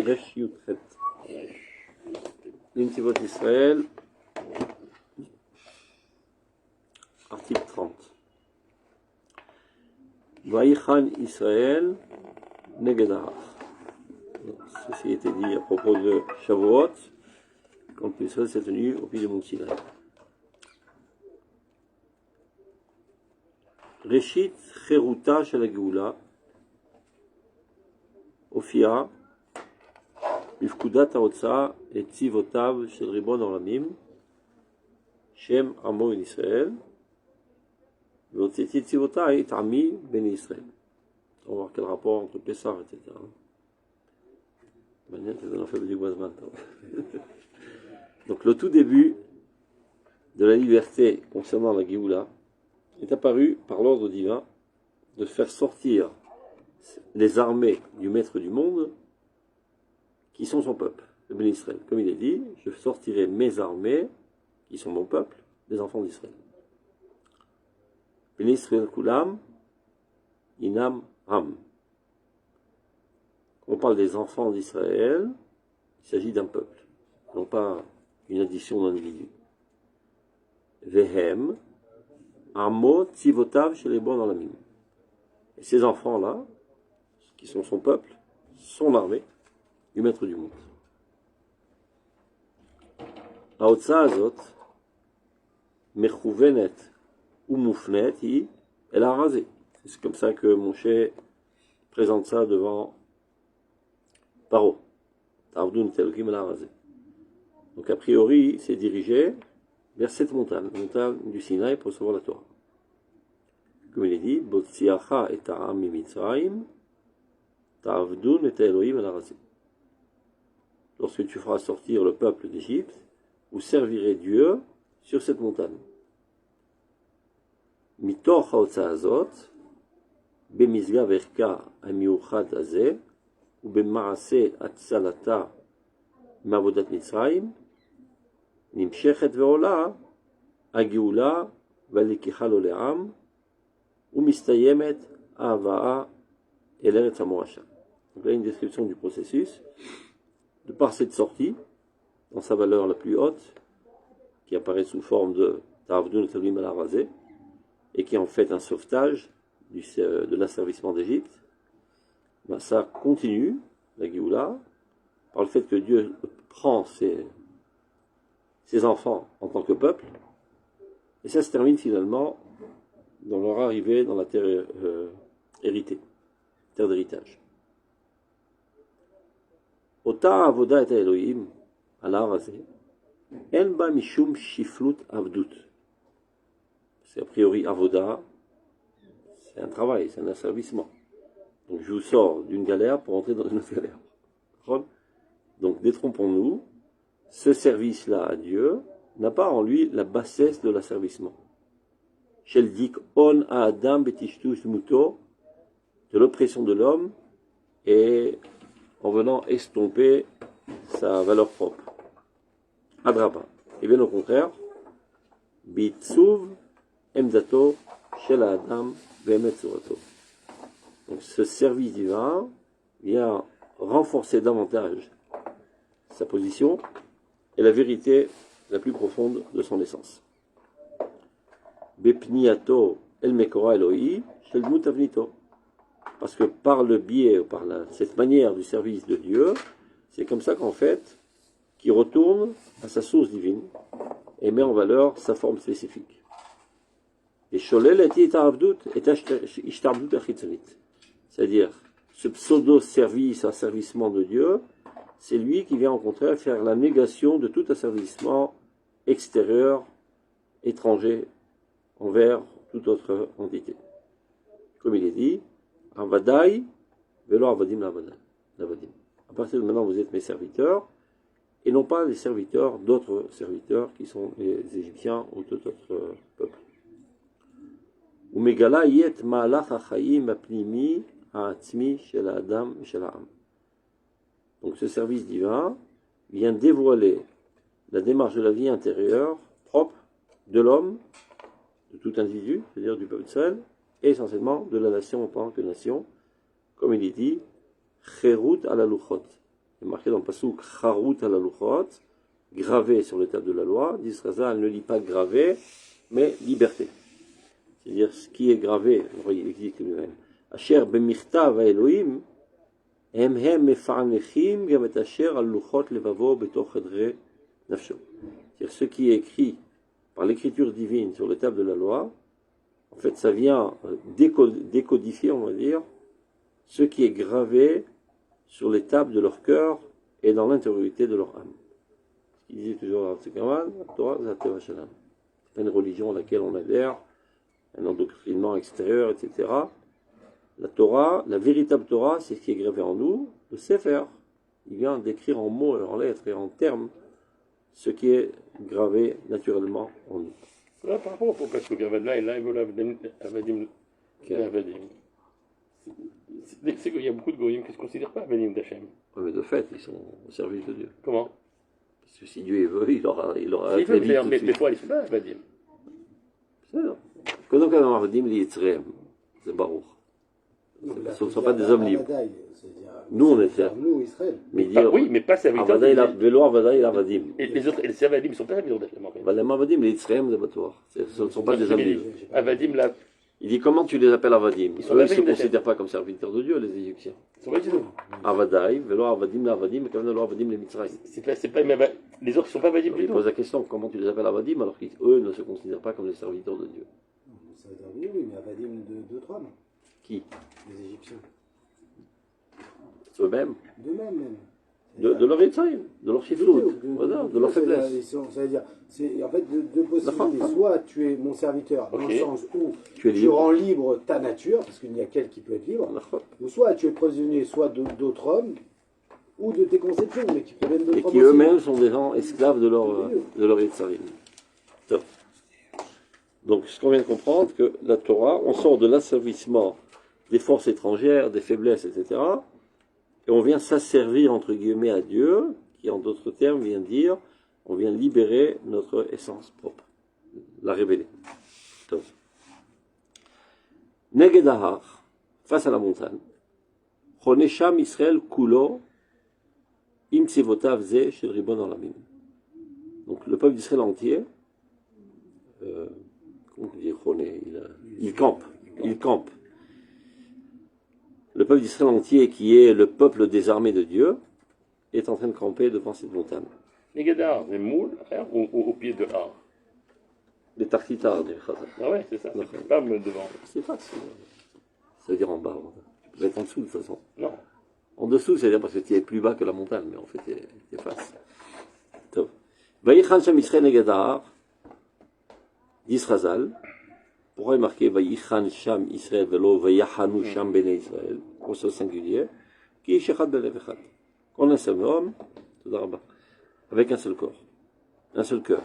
Resh Yutret. L'Intivot Israël, article 30. Vaïchan Israël Negedar. Ceci était dit à propos de Shavuot, quand Israël s'est tenu au pied du mont Sinaï. Reshit Cheruta Shel HaGeula הופיעה בפקודת ההוצאה את צבאותיו של ריבון העולמים, שם עמו בן ישראל, והוצאתי צבאותיי את עמי בני ישראל. On va voir quel rapport entre Pessah, etc. Donc le tout début de la liberté concernant la Géoula est apparu par l'ordre divin de faire sortir les armées du maître du monde qui sont son peuple, le Ben Israël. Comme il est dit, je sortirai mes armées qui sont mon peuple, des enfants d'Israël. Ben Israël Kulam, Inam Ham. On parle des enfants d'Israël, il s'agit d'un peuple, non pas une addition d'individus. Vehem, Amo Tzivotav chez les bons dans la mine. Et ces enfants-là, qui sont son peuple, son armée, du maître du monde. ההוצאה הזאת מכוונת ומופנית היא אל הר הזה. C'est comme ça que Moshe présente ça devant Paro. תעבדון את אלוקים אל ההר הזה. Donc a priori, c'est dirigé vers cette montagne, la montagne du Sinaï pour recevoir la Torah. Comme il est dit, בוציאך את העם ממצרים, תעבדון את האלוהים אל ההר הזה. Lorsque tu feras sortir le peuple d'Égypte, vous servirez Dieu sur cette montagne. מתוך ההוצאה הזאת, במשגב ערכה המיוחד הזה, ובמעשה הצלתה מעבודת מצרים, נמשכת ועולה הגאולה והלקיחה לו לעם, ומסתיימת ההבאה אל ארץ המורשה. Donc là, une description du processus. De par cette sortie, dans sa valeur la plus haute, qui apparaît sous forme de Ta'avdun Talim al-Arazé, et qui est en fait un sauvetage de l'asservissement d'Égypte, ben ça continue, la Géoula, par le fait que Dieu prend ses enfants en tant que peuple, et ça se termine finalement dans leur arrivée dans la terre héritée, terre d'héritage. אותה עבודה את האלוהים על ההר הזה, אין בה משום שפלות עבדות. C'est a priori avoda, c'est un travail, c'est un asservissement. Donc je vous sors d'une galère pour entrer dans une autre galère. Donc détrompons-nous, ce service-là à Dieu n'a pas en lui la bassesse de l'asservissement. Shel dik on a adam betishtush muto, de l'oppression de l'homme et en venant estomper sa valeur propre. Adraba. Et bien au contraire, bitsuv emzato shel adam ve'emet surato. Donc ce service divin vient renforcer davantage sa position et la vérité la plus profonde de son essence. Bepniato el mekora eloi shel dmut avnito. Parce que par le biais, par cette manière du service de Dieu, c'est comme ça qu'en fait, qu'il retourne à sa source divine et met en valeur sa forme spécifique. Et c'est-à-dire, ce pseudo-service, asservissement de Dieu, c'est lui qui vient au contraire faire la négation de tout asservissement extérieur, étranger, envers toute autre entité. Comme il est dit, Avadai, velo avadim lavadim. À partir de maintenant, vous êtes mes serviteurs, et non pas les serviteurs d'autres serviteurs qui sont les Égyptiens ou tout autre peuple. Umegala yet ma'alach ha'chaim ha'pnimi ha'atzmi shel ha'adam shel ha'am. Donc ce service divin vient dévoiler la démarche de la vie intérieure propre de l'homme, de tout individu, c'est-à-dire du peuple d'Israël, et essentiellement de la nation en tant que nation, comme il est dit, Cherut ala luchot, Il est marqué dans le passouk Charut al aluchot, gravé sur les tables de la loi. Dit Razal, ne lit pas gravé, mais liberté. C'est-à-dire ce qui est gravé, il existe lui-même. Asher b'michtav Elohim, הם מפענחים גם את אשר על לוחות לבבו בתוך חדרי נפשו. C'est-à-dire ce qui est écrit par l'écriture divine sur les tables de la loi, en fait ça vient décodifier, on va dire, ce qui est gravé sur les tables de leur cœur et dans l'intériorité de leur âme. Il disait toujours dans ce Kaman, la Torah, c'est pas une religion à laquelle on adhère, un endoctrinement extérieur, etc. La Torah, la véritable Torah, c'est ce qui est gravé en nous, le Sefer. Il vient d'écrire en mots, en lettres et en termes ce qui est gravé naturellement en nous. Là, par rapport au parce que là, il veut Avadim. C'est qu'il y a beaucoup de goyim qui ne se considèrent pas Avadim d'Hachem. Oui, mais de fait, ils sont au service de Dieu. Comment? Parce que si Dieu veut, il aura très vite. Mais des fois, ils ne sont pas Avadim. C'est ça. Quand on a Avadim, il est Tzrem. C'est Baruch. Ce ne sont pas des hommes libres. Nous, on est ça. Nous, Israël. Oui, mais pas serviteurs. Vélo, Avadaï, Avadim. Et les autres, les Avadim, ils ne sont pas serviteurs d'Hachem. Avadim, les Tzrem, c'est Batoir. Ce ne sont pas des hommes libres. Avadim, là. Il dit comment tu les appelles Avadim? Ils ne se considèrent d'Hachem. pas comme serviteurs de Dieu, les Égyptiens. Ils sont pas du tout. Avadaï, Vélo, Avadim, Avadim, et quand même, Avadim, les Mitzrayim. C'est pas, les autres, ils ne sont pas Avadim du Il tout. pose la question comment tu les appelles Avadim alors qu'eux ne se considèrent pas comme les serviteurs de Dieu. Ça veut dire oui, mais Avadim d'autres hommes. Qui? Les Égyptiens. Eux-mêmes. D'eux-mêmes, De leur Yitzhayim, de leur chiflout, voilà, de leur faiblesse. Ça veut dire, c'est en fait deux possibilités. Soit tu es mon serviteur, dans le sens où tu rends libre ta nature, parce qu'il n'y a qu'elle qui peut être libre, ou soit tu es prisonnier soit d'autres hommes, ou de tes conceptions, mais qui proviennent d'autres hommes. Et qui eux-mêmes sont des gens esclaves de leur Yitzhayim. Donc, ce qu'on vient de comprendre, que la Torah, on sort de l'asservissement des forces étrangères, des faiblesses, etc., et on vient s'asservir, entre guillemets, à Dieu, qui, en d'autres termes, vient dire, on vient libérer notre essence propre, la révéler. Negedahar, face à la montagne, Chonesham Israël Kulo, Im Tsevotav Ze Shel Ribon Olamim. Donc, le peuple d'Israël entier, comment on dit Choné, il campe. Le peuple d'Israël entier, qui est le peuple des armées de Dieu, est en train de camper devant cette montagne. Les Gadar, les moules, ou au pied de Har. Les tartitas, des Chazal. Ah ouais, c'est ça. C'est pas devant. C'est facile. Ça veut dire en bas. Tu peux être en dessous de toute façon. Non. En dessous, c'est-à-dire parce que tu es plus bas que la montagne, mais en fait, tu es face. Vaïchan Sham Israël Negadar, d'Israzal. Pourquoi il est marqué Vaïchan Sham Israël velo Vaïchanu Sham Bene Israël, au singulier, qui est Shechad Belevechad. On a un seul homme, avec un seul corps, un seul cœur.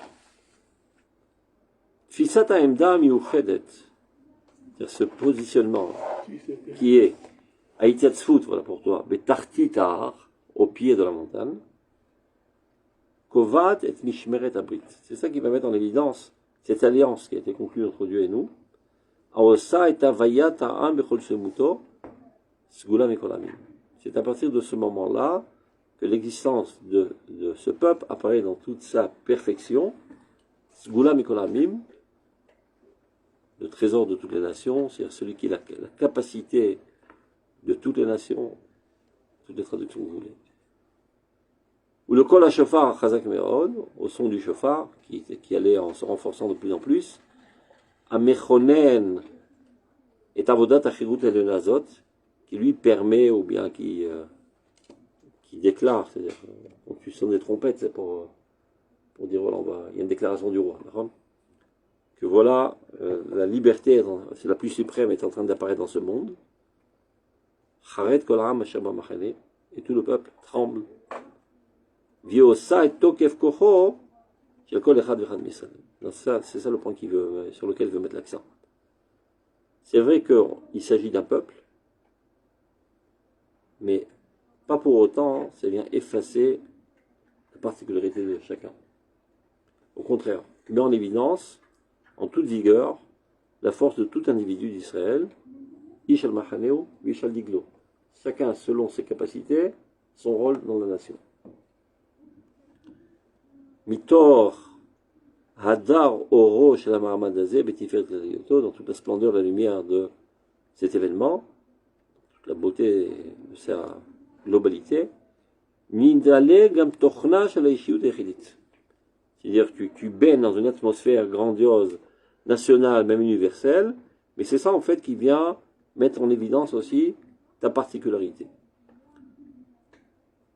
Fisata Emda Miuchedet, c'est-à-dire ce positionnement qui est Aïtiatzfut, voilà pour toi, Betartitar, au pied de la montagne, Kovat et Mishmeret Abrit. C'est ça qui va mettre en évidence cette alliance qui a été conclue entre Dieu et nous. Aosa et Avayat Ta'am Bechol Shemuto, Sgulam Ekolamim. C'est à partir de ce moment-là que l'existence de ce peuple apparaît dans toute sa perfection. Sgulam Ekolamim, le trésor de toutes les nations, c'est-à-dire celui qui a la capacité de toutes les nations, toutes les traductions que vous voulez. Ou le kol ha-shofar chazak me'od, au son du shofar, qui allait en se renforçant de plus en plus, amechonen et avodat achirut elonazot, qui lui permet, ou bien qui déclare, c'est-à-dire, quand tu sonnes des trompettes, c'est pour dire, voilà, il y a une déclaration du roi, que voilà, la liberté, c'est la plus suprême, est en train d'apparaître dans ce monde, charet kol ha'am asher b'machane, et tout le peuple tremble. Viosa et tokef kocho, c'est ça le point sur lequel il veut mettre l'accent. C'est vrai qu'il s'agit d'un peuple, mais pas pour autant, ça vient effacer la particularité de chacun. Au contraire, il met en évidence, en toute vigueur, la force de tout individu d'Israël, Ishal Machaneo, Ishal Diglo. Chacun selon ses capacités son rôle dans la nation. Mitor Hadar Oro Shel Mahamad Hazeh Betiferet Gdulioto, dans toute la splendeur, la lumière de cet événement, toute la beauté de sa globalité, Mindale Gam Tochna Shel Haishiyut Echidit. C'est-à-dire que tu baignes dans une atmosphère grandiose, nationale, même universelle, mais c'est ça en fait qui vient mettre en évidence aussi ta particularité.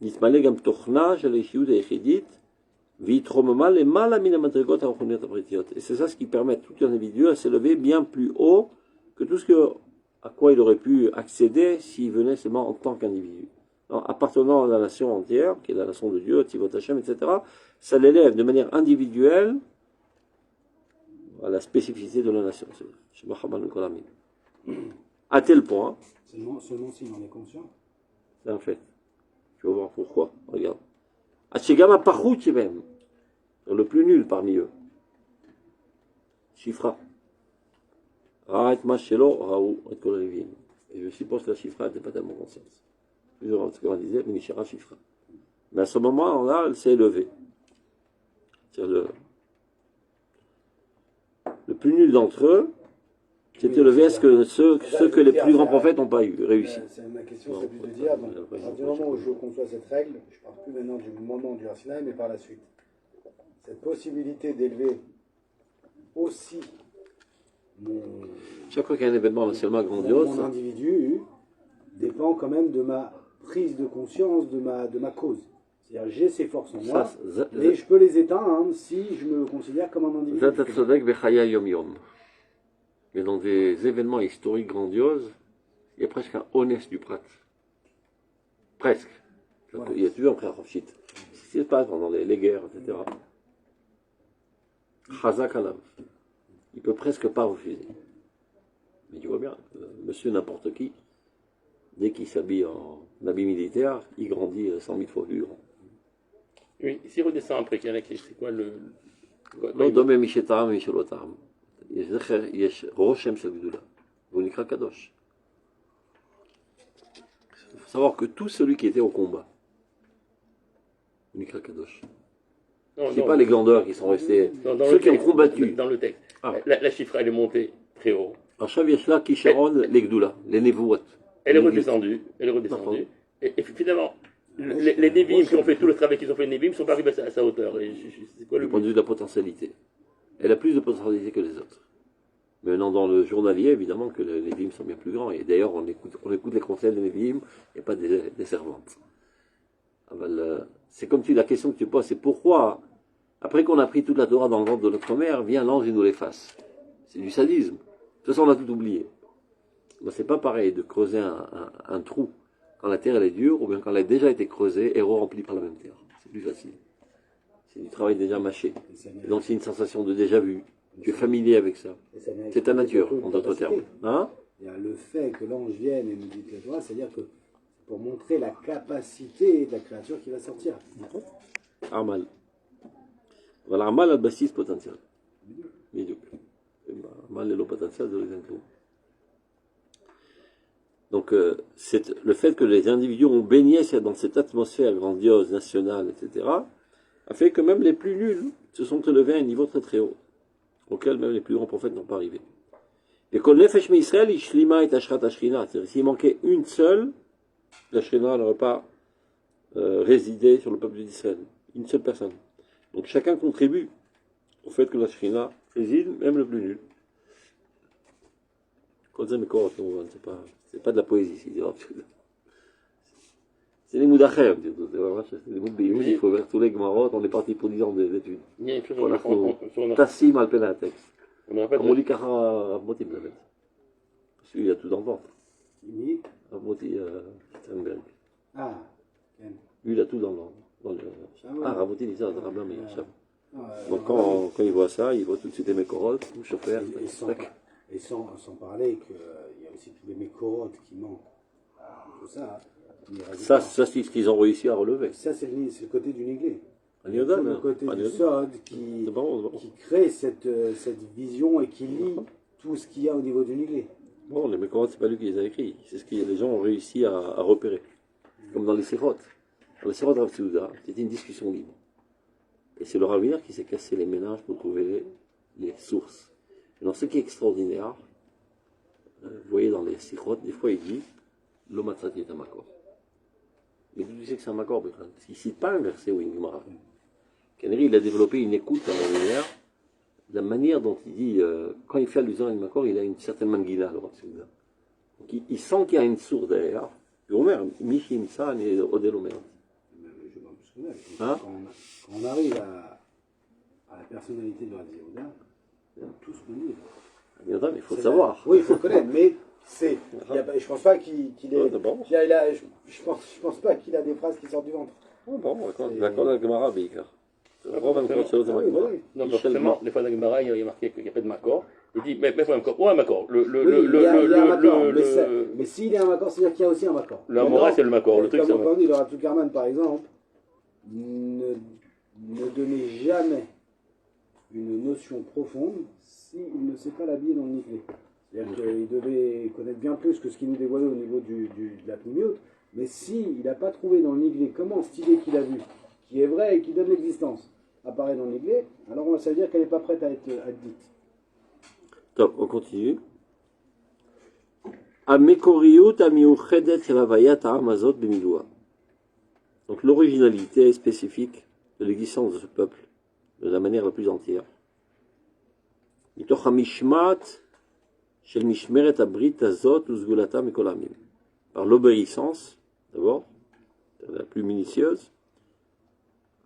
Nismale Gam Tochna Shel Haishiyut Echidit. Et c'est ça ce qui permet à tout individu à s'élever bien plus haut que tout ce à quoi il aurait pu accéder s'il venait seulement en tant qu'individu. Appartenant à la nation entière, qui est la nation de Dieu, Tivot Hashem, etc., ça l'élève de manière individuelle à la spécificité de la nation. À tel point. Seulement s'il en est conscient. C'est un fait. Tu vas voir pourquoi. Regarde. Achegama Pachut même, le plus nul parmi eux. Chifra. Ra'et Mashelo, Raou, et Kolevin. Et je suppose que la Chifra n'était pas tellement consciente. Plusieurs ce qu'on disait, mais Chifra. Mais à ce moment-là, elle s'est élevée. C'est-à-dire le plus nul d'entre eux s'est élevé à ceux que les plus grands prophètes n'ont pas réussi. Ma question, c'est plus de dire, à partir du moment où je conçois cette règle, je ne parle plus maintenant du moment du Har-Sinaï, mais par la suite. Cette possibilité d'élever aussi chaque fois qu'il y a un événement nationalement grandiose, mon individu dépend quand même de ma prise de conscience de ma cause. C'est-à-dire j'ai ces forces en moi, mais je peux les éteindre si je me considère comme un individu. Mais dans des événements historiques grandioses, il y a presque un honnête du prat. Presque. Voilà. Il y a toujours un frère Rafshit. Ce qui se passe pendant les guerres, etc. Chazak Alav. Il ne peut presque pas refuser. Mais tu vois bien, monsieur n'importe qui, dès qu'il s'habille en habit militaire, il grandit 100 000 fois plus grand. Oui, s'il redescend après, c'est quoi le... לא דומה מי שטעם ומי שלא טעם. יש רושם של גדולה, והוא נקרא קדוש. Il faut savoir que tout celui qui était au combat, הוא נקרא קדוש. C'est pas les glandeurs qui sont restés, ceux qui ont combattu. Dans le texte, la Chifra, elle est montée très haut. עכשיו יש לה כישרון לגדולה, לנבואות. Elle est redescendue, et finalement, les Névim qui ont fait tout le travail qu'ils ont fait, les Névim, ne sont pas arrivés à sa hauteur. C'est quoi le point de vue de la potentialité? Elle a plus de potentialité que les autres. Maintenant, dans le journalier, évidemment que les Névim sont bien plus grands. Et d'ailleurs, on écoute les conseils des Névim et pas des servantes. C'est comme la question que tu poses, c'est pourquoi, après qu'on a pris toute la Torah dans le ventre de notre mère, vient l'ange et nous l'efface. C'est du sadisme. De toute façon, on a tout oublié. C'est pas pareil de creuser un trou quand la terre elle est dure, ou bien quand elle a déjà été creusée et remplie par la même terre. C'est plus facile. C'est du travail déjà mâché. Et donc c'est une sensation de déjà vu. Tu es familier avec ça. C'est ta nature, en d'autres termes. Hein? Le fait que l'ange vienne et nous dise la Torah, c'est-à-dire que pour montrer la capacité de la créature qui va sortir. Amal. Voilà, Amal a le basis potentiel. Amal est le potentiel de l'exemple. Donc, le fait que les individus ont baigné dans cette atmosphère grandiose, nationale, etc., a fait que même les plus nuls se sont élevés à un niveau très très haut, auquel même les plus grands prophètes n'ont pas arrivé. Et que l'Efesh Israël, Ishlima et Ashrat Ashrina, c'est-à-dire s'il manquait une seule, la Shrina n'aurait pas résidé sur le peuple d'Israël. Une seule personne. Donc chacun contribue au fait que la Shrina réside, même le plus nul. C'est pas de la poésie, c'est les moudachem. C'est les moudbiyou, il faut vers tous les gmarot, on est parti pour 10 ans d'études. Tassim al penatex. Comme on lit Kara Ravmoti Blavet. Parce qu'il a tout dans le ventre. Ravmoti Sternberg. Lui, il a tout dans le ventre. Ravmoti dit ça, Rabban Meyacham. Donc quand il voit ça, il voit tout de suite les Mekorot, tout chauffeur. Et sans parler qu'il y a aussi tous les Mekorot qui manquent. Tout ça. Ça, c'est ce qu'ils ont réussi à relever. Ça, c'est le côté du Néglé. C'est le côté du Sod qui crée cette vision et qui lie tout ce qu'il y a au niveau du Néglé. Bon, les Mekorot, c'est pas lui qui les a écrits. C'est ce que les gens ont réussi à repérer. Comme dans les Séphot. Le Sirot Rav Tsouda, c'était une discussion libre. Et c'est le Ravir qui s'est cassé les méninges pour trouver les sources. Et dans ce qui est extraordinaire, vous voyez dans les Sirot, des fois il dit L'Omatzati est un Makor. Mais d'où tu sais que c'est un Makor, parce qu'il ne cite pas un verset ou une Gemara. Canary, il a développé une écoute à la lumière, la manière dont il dit, quand il fait allusion à une Makor, il a une certaine manguina, le Rav Tsouda. Donc il sent qu'il y a une source derrière. Puis Omer, Mishim San et Odel Omer. Quand on arrive à la personnalité de Rav Yehuda, on tout ce qu'on dit. Mais il faut le savoir. Oui, il faut le connaître, mais je pense pas qu'il ait. Je pense pas qu'il a des phrases qui sortent du ventre. Bon, d'accord avec Gemara, Bikar. Non, forcément, des fois dans la Gemara, il y a marqué qu'il n'y a pas de Makor. Il dit, mais il faut un Makor. Ouais, un Makor. Il y a un Makor, mais s'il y a un Makor, c'est-à-dire qu'il y a aussi un Makor. Le Amora, c'est le Makor. Le truc, c'est comme on dit, le Rav Zuckerman, par exemple, ne donnez jamais une notion profonde s'il ne sait pas l'habiller dans le Niflé. C'est-à-dire qu'il devait connaître bien plus que ce qu'il nous dévoilait au niveau de la Pnimiote, mais s'il n'a pas trouvé dans le Niflé comment cette idée qu'il a vue, qui est vraie et qui donne l'existence, apparaît dans le Niflé, alors ça veut dire qu'elle n'est pas prête à être dite. Top, on continue. Amekoriut amiuchedet chelavayat ha'amazot b'milua. Donc l'originalité spécifique de l'existence de ce peuple, de la manière la plus entière. Mitoch hamishmat shel mishmeret abrit azot uzgulata mikol hamim. Par l'obéissance, d'abord, la plus minutieuse,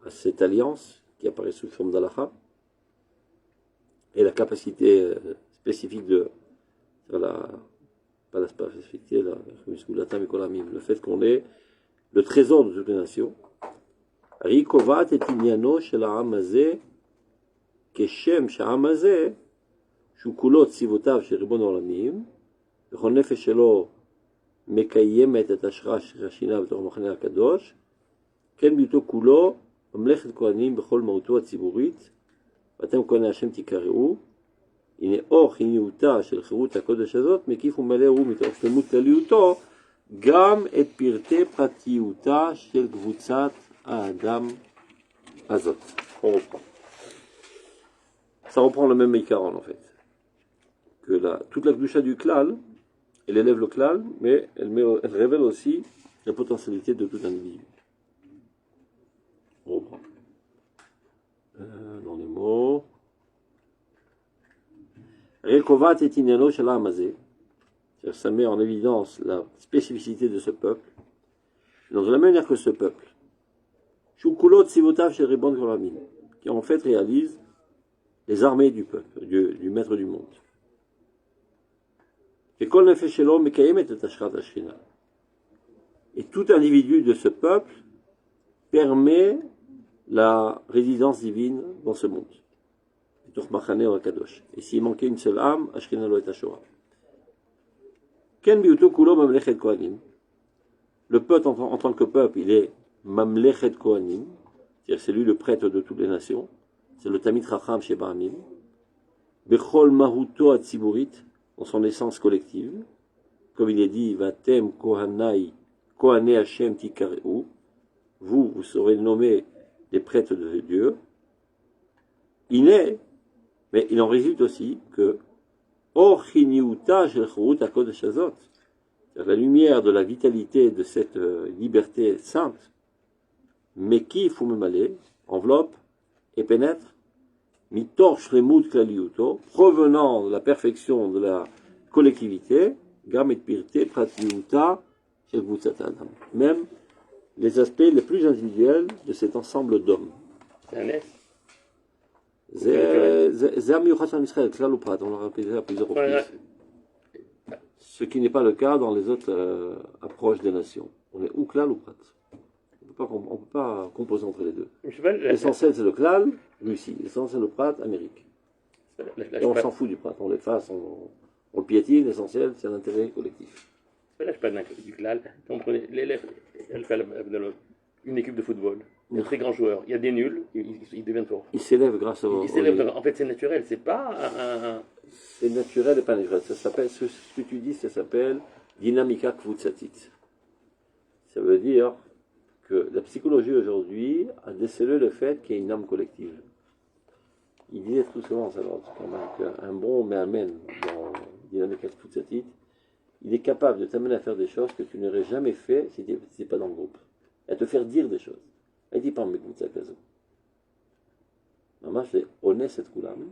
à cette alliance qui apparaît sous forme d'alacha, et la capacité spécifique de pas la spécificité, le fait qu'on est le trésor de toutes les nations. Rikovat et inyano shel ha'am hazeh keshem sha'am hazeh shu kulo tzivotav shel ribon olamim v'chol nefesh shelo mekayemet et hashra shechashina v'torah machane hakadosh ken b'yuto kulo mamlechet kohanim b'chol mauto hatziburit ואתם כהני השם תקראו, הנה אור חיניותה של חירות הקודש הזאת, מקיף ומלא הוא מתוך שלמות כלליותו, גם את פרטי פרטיותה של קבוצת האדם הזאת. On reprend. Ça reprend le même Ikaron en fait. Que toute la Gdusha du Klal, elle élève le Klal, mais elle révèle aussi la potentialité de tout individu. On reprend. Dans les mots. Rekovat et inyano shel ha'am hazeh. Ça met en évidence la spécificité de ce peuple. Donc de la manière que ce peuple, Shukulot Sivotav shel Ribon Kolamim, qui en fait réalise les armées du peuple, du maître du monde. Et kol nefesh shelo mekayemet et hashrat hashchina. Et tout individu de ce peuple permet la résidence divine dans ce monde. Et s'il manquait une seule âme, Ashkena lo et Ashora. Ken biuto kulo mamlechet kohanim. Le peuple en tant que peuple, il est mamlechet kohanim, c'est-à-dire c'est lui le prêtre de toutes les nations. C'est le Tamid Chacham chez Bahamim. Bechol mahuto atziburit, dans son essence collective. Comme il est dit, Vatem kohanai, kohane Hashem tikareu. Vous serez nommés des prêtres de Dieu. Mais il en résulte aussi que la lumière de la vitalité de cette liberté sainte, mais qui enveloppe et pénètre, provenant de la perfection de la collectivité, même les aspects les plus individuels de cet ensemble d'hommes. C'est un miuchat en Israël, klal ou prat, on l'a répété à plusieurs reprises. Ce qui n'est pas le cas dans les autres approches des nations. On est ou klal ou prat. On ne peut pas composer entre les deux. L'essentiel c'est le klal, Russie. L'essentiel c'est le prat, Amérique. Et on s'en fout du prat, on l'efface, on le piétine, l'essentiel c'est l'intérêt collectif. Là, je parle du klal. On prenait l'élève, elle fait une équipe de football. Il y a de très grands joueurs. Il y a des nuls, ils deviennent forts. Ils s'élèvent grâce au... En fait, c'est naturel, c'est pas un... C'est naturel et pas naturel. Ça s'appelle, ce que tu dis, ça s'appelle dynamica kvutsatit. Ça veut dire que la psychologie aujourd'hui a décelé le fait qu'il y a une âme collective. Il disait tout souvent, ça qu'un bon Me'amen dans Dynamique Futsatit, il est capable de t'amener à faire des choses que tu n'aurais jamais fait si tu n'étais pas dans le groupe. Et à te faire dire des choses. Il dit pas mais écoute ça caso. Maman, c'est honnête cette coulame.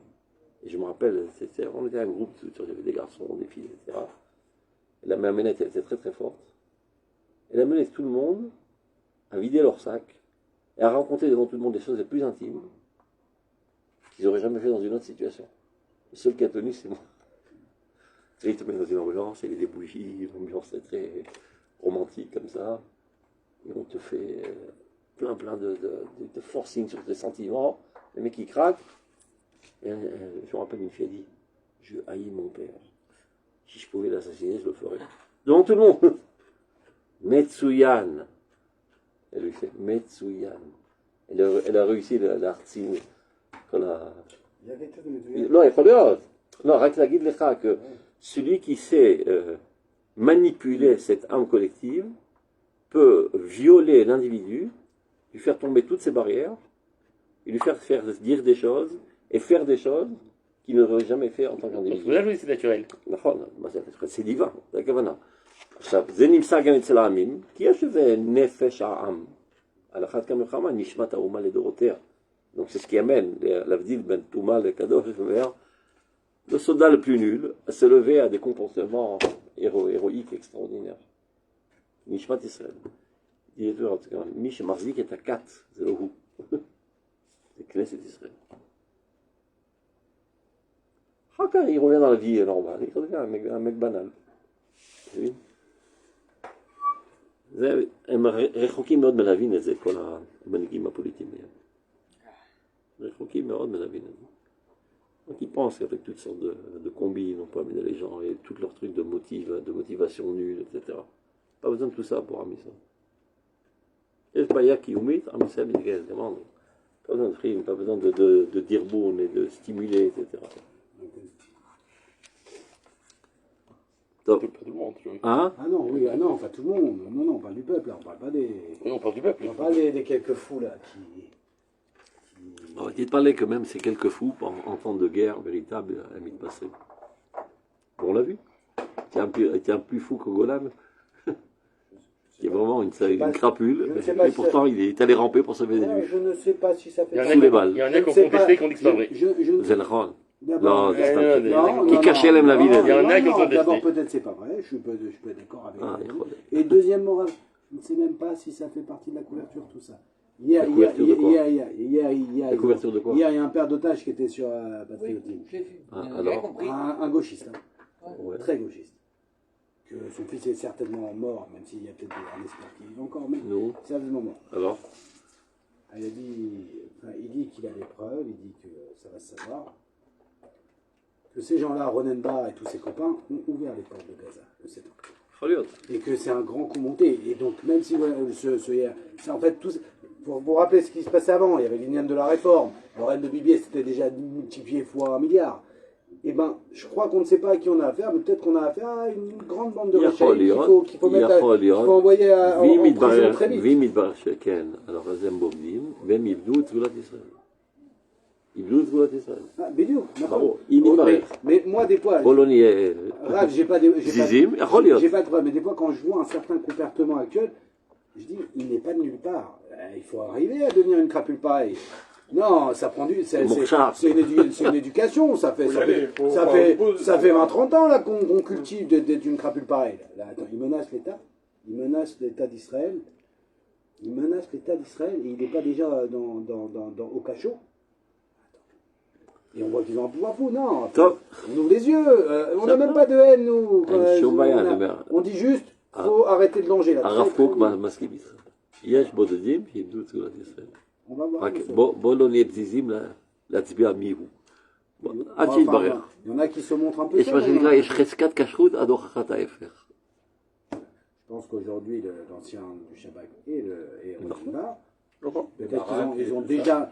Et je me rappelle, on était un groupe, il y avait des garçons, des filles, etc. Et la Me'amen était très très forte. Elle a mené tout le monde à vider leur sac et à raconter devant tout le monde des choses les plus intimes qu'ils n'auraient jamais fait dans une autre situation. Le seul qui a tenu, c'est moi. Et il te met dans une ambiance, il y a des bougies, l'ambiance est très romantique comme ça. Et on te fait plein de forcing sur tes sentiments. Le mec qui craque. Et je me rappelle une fille a dit, je haïs mon père. Si je pouvais l'assassiner, je le ferais. Devant tout le monde. Metsuyan. Elle lui fait Metsuyan. Elle a réussi l'artine. Non, il faut le non, רק להגיד לך que celui qui sait manipuler cette âme collective peut violer l'individu, lui faire tomber toutes ses barrières, et lui faire dire des choses et faire des choses qu'il n'aurait jamais fait en tant qu'individu. Donc là, c'est naturel. C'est divin, זה הכוונה. עכשיו, זה נמצא גם אצל העמים, כי יש איזה נפש העם. על אחת כמה וכמה נשמת האומה לדורותיה. Donc c'est ce qui amène l'avdil ben Touma, le Kadosh, le soldat le plus nul, à se lever à des comportements héroïques extraordinaires. Nishmat Israël. Il dit en tout cas, Mish Marzik est à 4, c'est le Hou. C'est Knesset Israël. Quand il revient dans la vie normale, il redevient un mec banal. Vous voyez? הם רחוקים מאוד מלהבין את זה, כל המנהיגים הפוליטיים. רחוקים מאוד מלהבין את זה. Donc ils pensent qu'avec toutes sortes de combis, ils n'ont pas amené les gens, et tous leurs trucs de motivation nulle, etc. Pas besoin de tout ça pour Amisam. Il y a le Baya qui oumit, Amisam, il demande. Pas besoin de frime, pas besoin de dire bon et de stimuler, etc. Pas tout le monde. Hein? Ah non, oui, ah non, pas tout le monde. Non, non, on parle du peuple, là, on parle pas des. Oui, on parle du peuple. On parle des quelques fous là qui. On va parler que même ces quelques fous en temps de guerre véritable à Mitbasrim. On l'a vu. Il était un plus fou que Golan. Qui est vraiment une crapule. Et pourtant, il est allé ramper pour sauver des nuits. Je ne sais pas si ça fait. Sous les balles. Il y en a qui ont contesté qu'on dit que c'est pas vrai. Zelchon. Non, qui cachait même la vie des Il y en a qui ont contesté. D'abord, peut-être c'est pas vrai, je peux être d'accord avec vous. Et deuxièmement, je ne sais même pas si ça fait partie de la couverture, tout ça. La couverture de quoi? La couverture de quoi? Hier, il y a un père d'otage qui était sur Patriotique. Oui, j'ai vu. Alors Un gauchiste, hein. Ouais. Très gauchiste. Que son fils est certainement mort, même s'il y a peut-être un espoir qu'il vive encore, mais Non. certainement mort. Alors Il dit qu'il a des preuves, il dit que ça va se savoir. Que ces gens-là, Ronenba et tous ses copains, ont ouvert les portes de Gaza le 7 octobre. Et que c'est un grand coup monté. Et donc, même si c'est en fait tout. Pour vous rappeler ce qui se passait avant, il y avait l'union de la réforme, le règne de Bibi c'était déjà multiplié fois 1 milliard. Et ben, je crois qu'on ne sait pas à qui on a affaire, mais peut-être qu'on a affaire à une grande bande de recherches qu'il faut envoyer en prison très vite. Alors, Razem Bogdim, même Ibdou, Tzulat Israël. Ibdou, Tzulat Israël. Ah, Bédiou, d'accord. Mais moi, des fois. Polonier. Rav, j'ai pas de preuve, mais des fois, quand je vois un certain comportement actuel, je dis, il n'est pas de nulle part. Il faut arriver à devenir une crapule pareille. Non, ça prend c'est une éducation. Ça fait 20-30 ans là qu'on cultive d'être une crapule pareille. Là, attends, il menace l'État. Il menace l'État d'Israël. Il menace l'État d'Israël et il n'est pas déjà au cachot. Et on voit qu'ils ont un pouvoir fou. Non, on ouvre les yeux. On n'a même pas de haine, nous. On dit juste, il faut arrêter de longer là. יש בודדים שאיבדו את סגולת ישראל. On va voir. בוא לא נהיה פזיזים להצביע מי הוא. עד שיתברר. Il y en a qui se montrent un peu. יש מה שנקרא, יש חזקת כשרות עד הוכחת ההפך. Je pense qu'aujourd'hui, l'ancien du Shabbat et Ronenba, peut-être qu'ils ont déjà,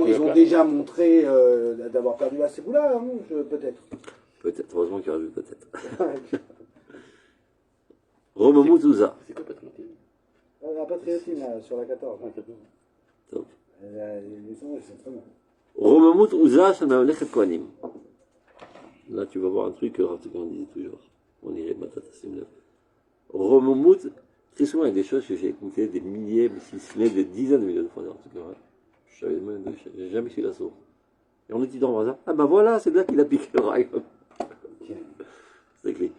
ils ont déjà montré d'avoir perdu la Séboula, peut-être. Peut-être, heureusement qu'il y aura vu peut-être. Romo Moutouza. C'est quoi Patriotique? La patriotine, là, sur la 14. Top. Les sondages, c'est très bon. Romamut Uza shel Mamlechet Kohanim. Là, tu vas voir un truc que Rav Tukan disait toujours. On irait Matata Simlev. Romamut, très souvent, il y a des choses que j'ai écoutées des milliers, si ce n'est des dizaines de milliers de fois. En tout cas, je savais même, j'ai jamais su la source. Et on est dit dans le hasard, ah ben voilà, c'est là qu'il a piqué le rail. C'est écrit.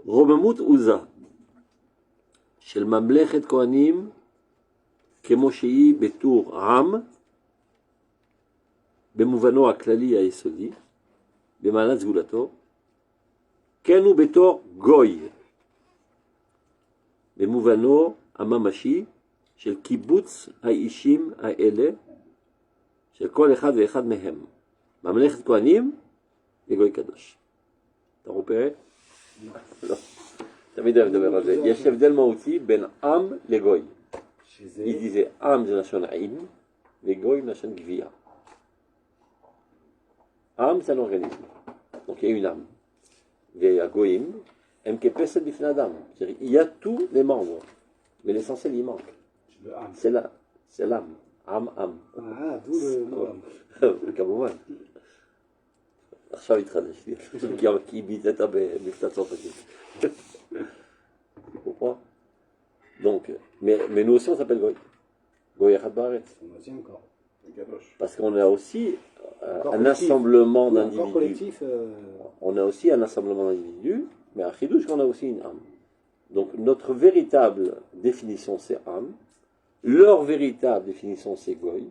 Romamut Uza shel Mamlechet Kohanim כמו שהיא בתור עם, במובנו הכללי היסודי, במעלת סגולתו, כן הוא בתור גוי, במובנו הממשי של קיבוץ האישים האלה, של כל אחד ואחד מהם, ממלכת כהנים וגוי קדוש. אתה רואה? לא. תמיד אני מדבר על זה. יש הבדל מהותי בין עם לגוי. Il disait Am de Lachon Haïm, et Goy Lachon Gvia. Am, c'est un organisme. Donc il y a une âme. Il y a Goïm, Mkepesed Bifnadam. Il y a tous les membres, mais l'essentiel il manque. C'est là, c'est l'âme. Am. Ah, d'où le nom. כמובן. עכשיו התחדש לי. כי ביטאת במבטא צרפתי. Tu comprends? Donc, mais nous aussi on s'appelle Goy. Goy Echad Baaretz. Parce qu'on a aussi un assemblement d'individus. On a aussi un assemblement d'individus, mais à Chidouche on a aussi une âme. Donc notre véritable définition c'est âme, leur véritable définition c'est Goy.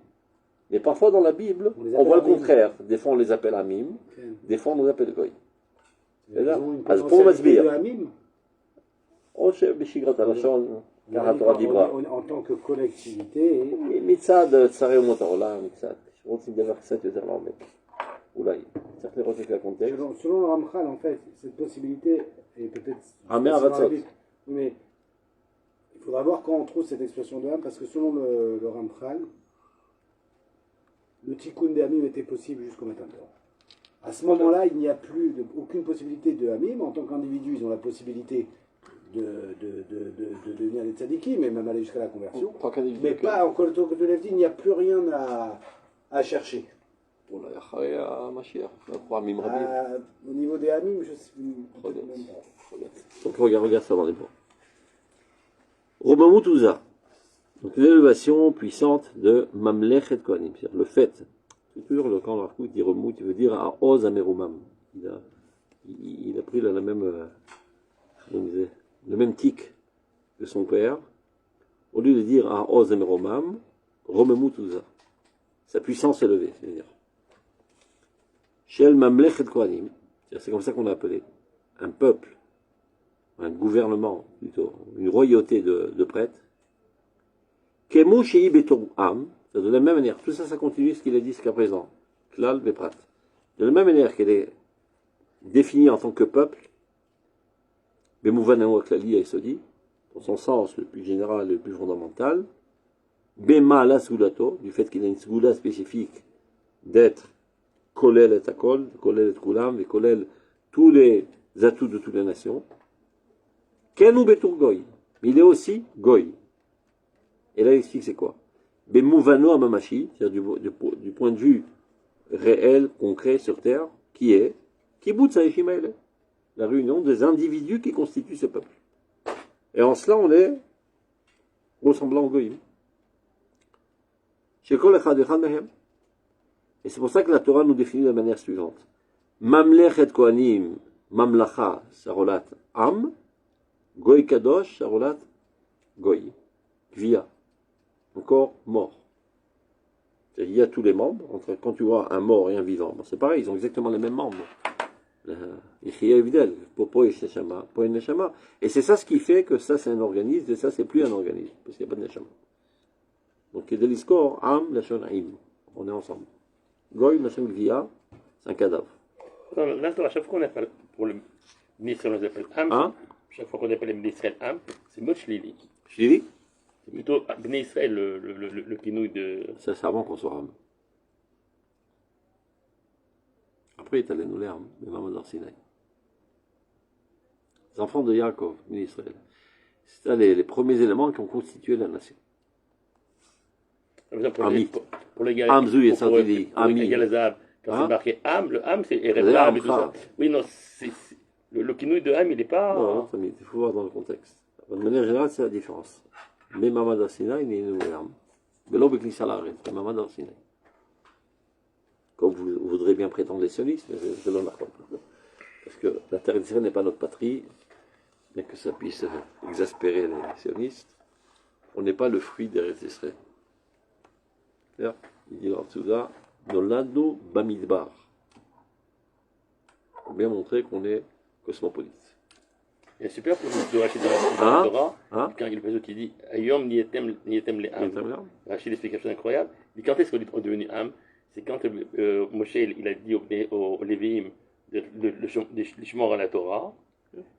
Mais parfois dans la Bible, on voit le contraire. Des fois on les appelle Amim, des fois on nous appelle Goy. C'est là. Pour Masbir. En tant que collectivité. מצד צרי אומות העולם, קצת. רוצים דבר קצת יותר לעומק. אולי. צריך לראות את הקונטקסט. Selon le Ramchal, en fait, cette possibilité est peut-être... Mais il faudra voir quand on trouve cette expression de âme, parce que selon le Ramchal, le tikkun de Hamim était possible jusqu'au matin de Torah. À ce moment-là, il n'y a plus aucune possibilité de Hamim. En tant qu'individu, ils ont la possibilité de devenir des tzadikim, mais même aller jusqu'à la conversion. Mais pas en tant que il n'y a plus rien à chercher. Au niveau des Hamim, je sais donc regarde ça dans les mots. Romamut Uza. Donc l'élévation puissante de Mamlechet Kohanim, c'est-à-dire le fait, c'est toujours le camp de Rav dit Romut, il veut dire à Oz Amerumam. Il a pris la même, le même tic que son père, au lieu de dire à Oz Amerumam, Romamut Uza. Sa puissance élevée, c'est-à-dire. Shel Mamlechet Kohanim, c'est comme ça qu'on a appelé un peuple, un gouvernement plutôt, une royauté de prêtres. Kemo Shei Betor Am, de la même manière, tout ça, ça continue ce qu'il a dit jusqu'à présent. Klal Beprat. De la même manière qu'elle est définie en tant que peuple, Bemouvanao Klali Aïsodi, dans son sens le plus général, le plus fondamental, Bema la Sgulato, du fait qu'il a une Sgula spécifique d'être Kolel et Akol, Kolel et Kulam, et Kolel tous les atouts de toutes les nations. Kenu Betur Goy, mais il est aussi Goy. Et là, il explique c'est quoi? Bemouvano Amamashi, c'est-à-dire du point de vue réel, concret sur terre, qui est Kibbutz Haïshimaïle, la réunion des individus qui constituent ce peuple. Et en cela, on est ressemblant au Goïm. Shekol Echad Echad Mehem. Et c'est pour ça que la Torah nous définit de la manière suivante. Mamlechet Kohanim, Mamlacha, Sarolat Am, Goy Kadosh, Sarolat Goy. Via. Encore mort. Il y a tous les membres, quand tu vois un mort et un vivant, c'est pareil, ils ont exactement les mêmes membres. Et c'est ça ce qui fait que ça c'est un organisme et ça c'est plus un organisme, parce qu'il n'y a pas de neshama. Donc dès l'iscore, Am, Lachon Haïm, on est ensemble. Goy, Lachon Via, c'est un cadavre. Là, à chaque fois qu'on appelle, pour le ministre, on les appelle Am, chaque fois qu'on appelle les ministres Am, c'est mot Shlili. Shlili? C'est plutôt Bnei Israël, le pinouille de... Ça, c'est avant qu'on soit Ram. Après, il est allé nous l'air, mais Maman Sinaï. Les enfants de Yaakov, Bnei Israël. C'est les premiers éléments qui ont constitué la nation. Ami. Pour les gars, Amzou et Santili. Ami. Quand c'est marqué Am, le Am, c'est Erev et tout ça. Oui, non, le kinouï de Am, il n'est pas. Non, il faut voir dans le contexte. De manière générale, c'est la différence. Mais Mamad Arsina, il est une Am. Mais l'homme qui s'arrête, c'est Mamad Arsina. Comme vous voudrez bien prétendre les sionistes, mais je l'en raconte. Parce que la terre d'Israël n'est pas notre patrie, bien que ça puisse exaspérer les sionistes. On n'est pas le fruit des restes d'Israël. Il dit Rav Nolado Bamidbar. Pour bien montrer qu'on est cosmopolite. Il y a super pour de Rachid dans la Torah, quand il y a le qui dit Ayom Nietem le Am. Rachid explique quelque chose d'incroyable. Il dit quand est-ce qu'on est devenu Am? C'est quand Moshe il a dit aux Lévi'im de Shemor à la Torah,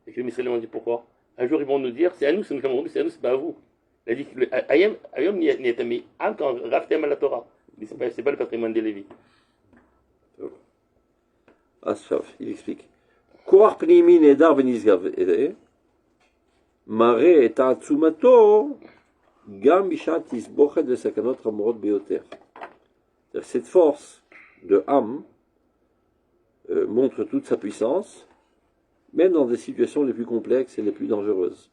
et que les Israéliens ont dit pourquoi? Un jour ils vont nous dire c'est à nous, c'est à nous, c'est pas à vous. Il a dit Ayom Nietem le Am quand Raftem à la Torah. C'est pas le patrimoine des Lévis. Il explique. Koach pnimi nedar v'nizgav mare et ta'atzumato gam bishat tisbochet v'sakanot hamorot beyoter. Cette force de Am montre toute sa puissance, même dans des situations les plus complexes et les plus dangereuses.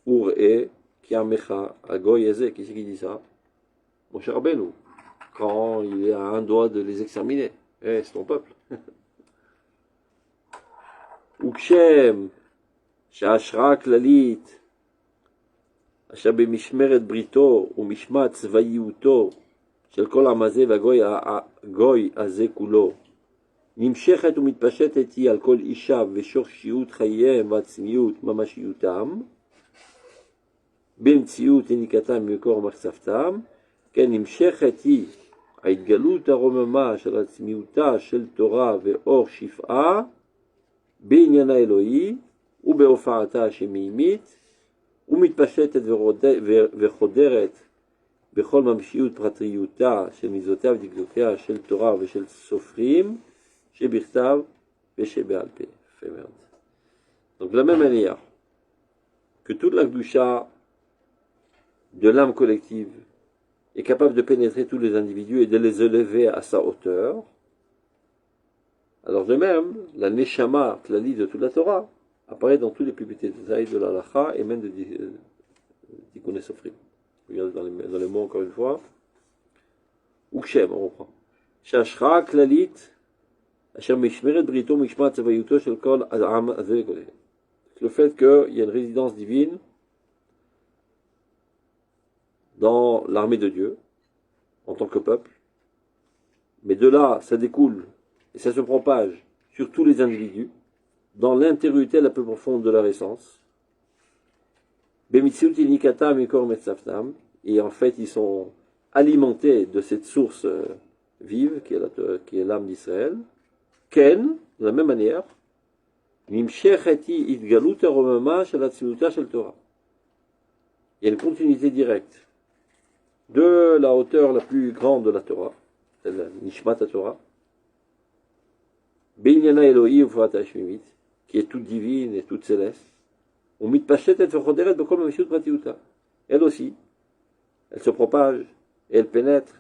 Ur e kiamecha agoy eze, qui c'est qui dit ça? Moshe Rabbeinu, quand il est à un doigt de les exterminer. C'est ton peuple. Ukshem, Shashra Klalit, Asher b'mishmeret brito, u'mishmat tzvayuto, של כל העם הזה והגוי הזה כולו, נמשכת ומתפשטת היא על כל אישה ושורשיות חייהם ועצמיות ממשיותם, במציאות יניקתם ממקור מחשפתם, כן נמשכת היא ההתגלות הרוממה של עצמיותה של תורה ואור שפעה, בעניין האלוהי ובהופעתה השמימית, ומתפשטת וחודרת בכל ממשיות פרטריותה של מיזותיה ודקדוקיה של תורה ושל סופרים שבכתב ושבעל פה. Donc de la même manière que toute la Gdusha de l'âme collective est capable de pénétrer tous les individus et de les élever à sa hauteur, alors de même, la Neshama, la lit de toute la Torah, apparaît dans tous les plus petits détails de la Lacha et même de Tikkun Sofrim. Regardez dans les mots encore une fois. Ukshem, on reprend. Shashra klalit, asher mishmeret brito mishmat tzavayuto shel kol adam azeh kol. Le fait qu'il y a une résidence divine dans l'armée de Dieu, en tant que peuple, mais de là, ça découle et ça se propage sur tous les individus, dans l'intériorité la plus profonde de leur essence. Et en fait, ils sont alimentés de cette source vive qui est l'âme d'Israël. Ken, de la même manière, il y a une continuité directe de la hauteur la plus grande de la Torah, c'est la Nishmat Torah, Beinyana Elohi Ufrat Hashmimit, qui est toute divine et toute céleste. Elle aussi, elle se propage et elle pénètre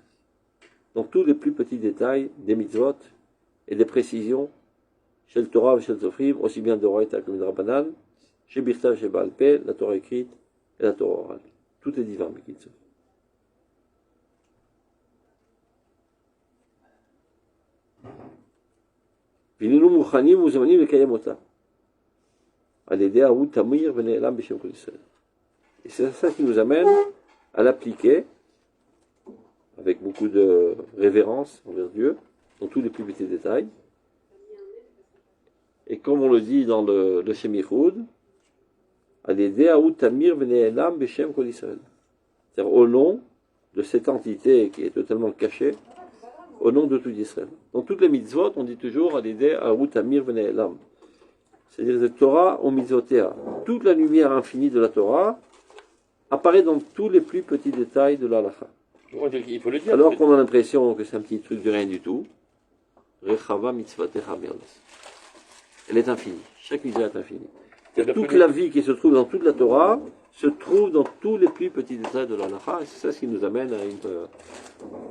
dans tous les plus petits détails des mitzvot et des précisions chez le Torah et chez le Sofrim, aussi bien de Roïta que de Rabbanan, chez Birtav, chez Baal Peh, la Torah écrite et la Torah orale. Tout est divin, Bekitso. Vinenu Mouchanim, Mouzamanim et Kayamota. Et c'est ça qui nous amène à l'appliquer avec beaucoup de révérence envers Dieu, dans tous les plus petits détails. Et comme on le dit dans le Shem Yichud, c'est-à-dire au nom de cette entité qui est totalement cachée, au nom de tout Israël. Dans toutes les mitzvot, on dit toujours c'est-à-dire la Torah au mitzvotea. Toute la lumière infinie de la Torah apparaît dans tous les plus petits détails de l'Halacha. Il faut le dire. Alors qu'on a l'impression que c'est un petit truc de rien du tout. Rechava mitzvatecha merles. Elle est infinie. Chaque mitzvah est infinie. Toute la vie qui se trouve dans toute la Torah se trouve dans tous les plus petits détails de la halakha, et c'est ça ce qui nous amène à une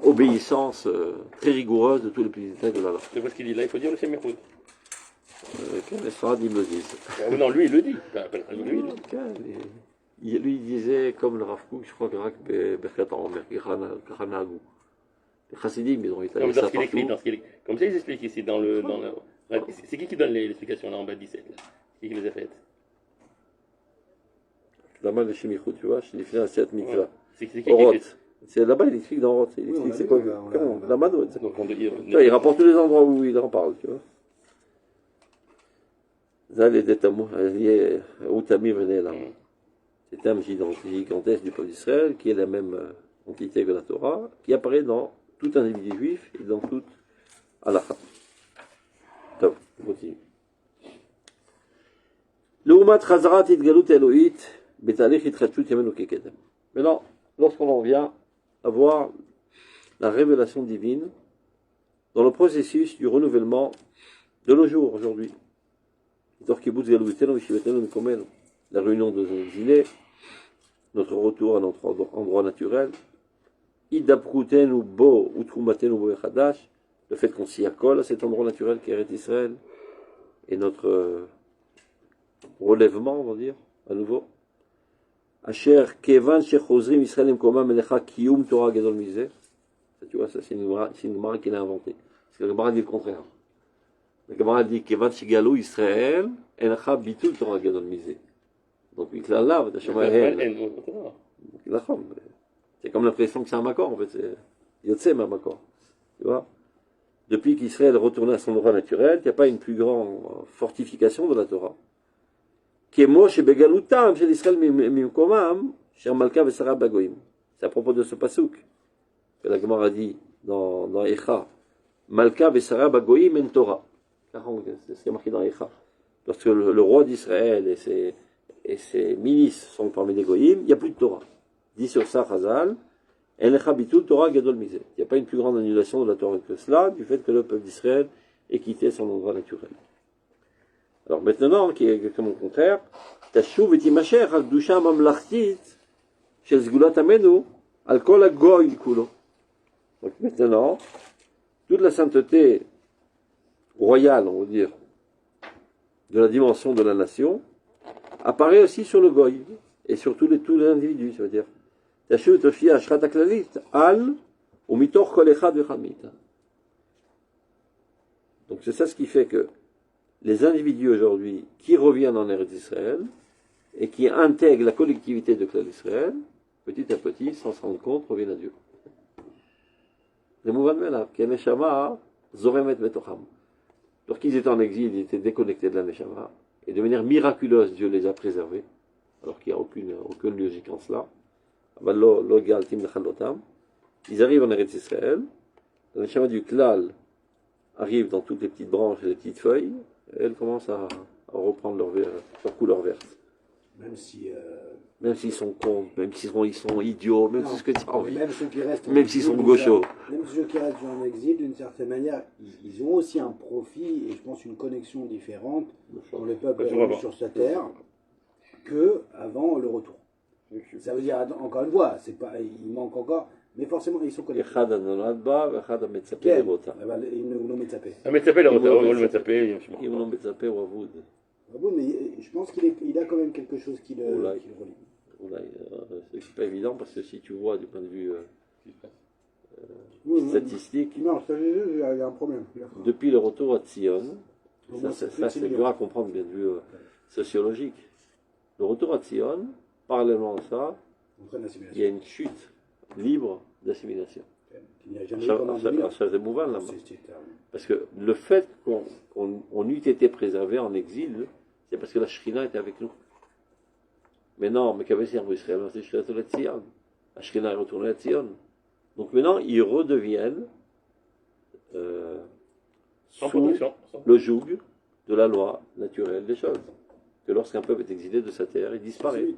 obéissance très rigoureuse de tous les petits détails de la halakha. C'est parce qu'il dit là, il faut dire le Séméroud. Les Sfaradim me le disent. Non, lui il le dit. Lui il disait, comme le Rav Kook, je crois que Rak Berkat Omer, Khanagou. Les Chassidim, ils ont étalé ça partout. Comme ça, ils expliquent ici dans le. C'est qui donne l'explication là en bas de 17 là? C'est qui les a faites? La main de Shemichou, tu vois, je l'ai fait à cette mikva. C'est qui c'est là-bas, il explique dans Roth. Il explique c'est quoi? Comment? La main de. Tu vois, il rapporte tous les endroits où il en parle, tu vois. Zal et Detamou, Outami venait là. C'est un gigantesque du peuple d'Israël qui est la même entité que la Torah, qui apparaît dans tout individu juif et dans toute halakha. Top, on continue. L'Oumat Chazarat Itgalut Elohit, Betalech Itratchut Yamenu Kekedem. Maintenant, lorsqu'on en vient à voir la révélation divine dans le processus du renouvellement de nos jours aujourd'hui, la réunion de nos exilés, notre retour à notre endroit naturel, le fait qu'on s'y accole à cet endroit naturel qui est Israël, et notre relèvement, on va dire, à nouveau. Asher kevan shechozrim Israël imkoma melecha kiyum Torah gadol mizeh. Tu vois, ça c'est une Gemara qu'il a inventée. Parce que la Gemara dit le contraire. La Gemara dit kevan shegalou Israël enacha bitul Torah gadol mizeh. Donc il là, c'est comme l'impression que c'est un makor, en fait, c'est Yotzem un makor. Tu vois? Depuis qu'Israël est retourné à son endroit naturel, il n'y a pas une plus grande fortification de la Torah. C'est à propos de ce pasouk que la Gemara dit dans Echa. Malka vesara bagoyim en Torah. C'est ce qui est marqué dans Echa. Lorsque le roi d'Israël et ses milices sont parmi les goyim, il n'y a plus de Torah. Dit sur ça Chazal, Enecha bitul Torah gadol mizeh. Il n'y a pas une plus grande annulation de la Torah que cela, du fait que le peuple d'Israël ait quitté son endroit naturel. Alors maintenant, qui est exactement le contraire, Tashuv et Timacher al Dusha Mamlachtit, chez Zgulat Amenu, al Kol Agoy Kulo. Donc maintenant, toute la sainteté royale, on va dire, de la dimension de la nation, apparaît aussi sur le Goy, et sur tous les individus, ça veut dire. Tashuv Toshia Ashrat Aklalit, al, ou Mitor Kol Echad Vechamita. Donc c'est ça ce qui fait que les individus aujourd'hui qui reviennent en Eretz Israël et qui intègrent la collectivité de Klal Israël, petit à petit, sans se rendre compte, reviennent à Dieu. Lorsqu'ils étaient en exil, ils étaient déconnectés de la Neshama, et de manière miraculeuse, Dieu les a préservés, alors qu'il n'y a aucune logique en cela. Ils arrivent en Eretz Israël, la Neshama du Klal arrive dans toutes les petites branches et les petites feuilles, et elles commencent à reprendre leur couleur verte. Même s'ils sont cons, même s'ils sont idiots, même si ce que tu as envie. Même ceux qui restent même s'ils sont gauchos. Même ceux qui restent en exil, d'une certaine manière, ils ont aussi un profit et je pense une connexion différente pour les peuples sur cette terre qu'avant le retour. Ça veut dire, encore une fois, il manque encore. Mais forcément, ils sont connectés. אחד הנולד בה ואחד המצפה לראותה. אבל הוא לא מצפה. המצפה לראותה, הוא לא מצפה. אם הוא לא מצפה, הוא אבוד. Mais je pense qu'il a quand même quelque chose qui le relie. C'est pas évident parce que si tu vois du point de vue statistique, non, il y a un problème. Depuis le retour à Tzion, ça c'est dur à comprendre du point de vue sociologique. Le retour à Tzion, parallèlement à ça, il y a une chute libre d'assimilation. Parce que le fait qu'on eût été préservé en exil, c'est parce que la Shrina était avec nous. Mais non, mais qu'avait servi Israël? C'est Shrina de la Tzion. La Shrina est retournée à Tzion. Donc maintenant, ils redeviennent sous le joug de la loi naturelle des choses. Que lorsqu'un peuple est exilé de sa terre, il disparaît.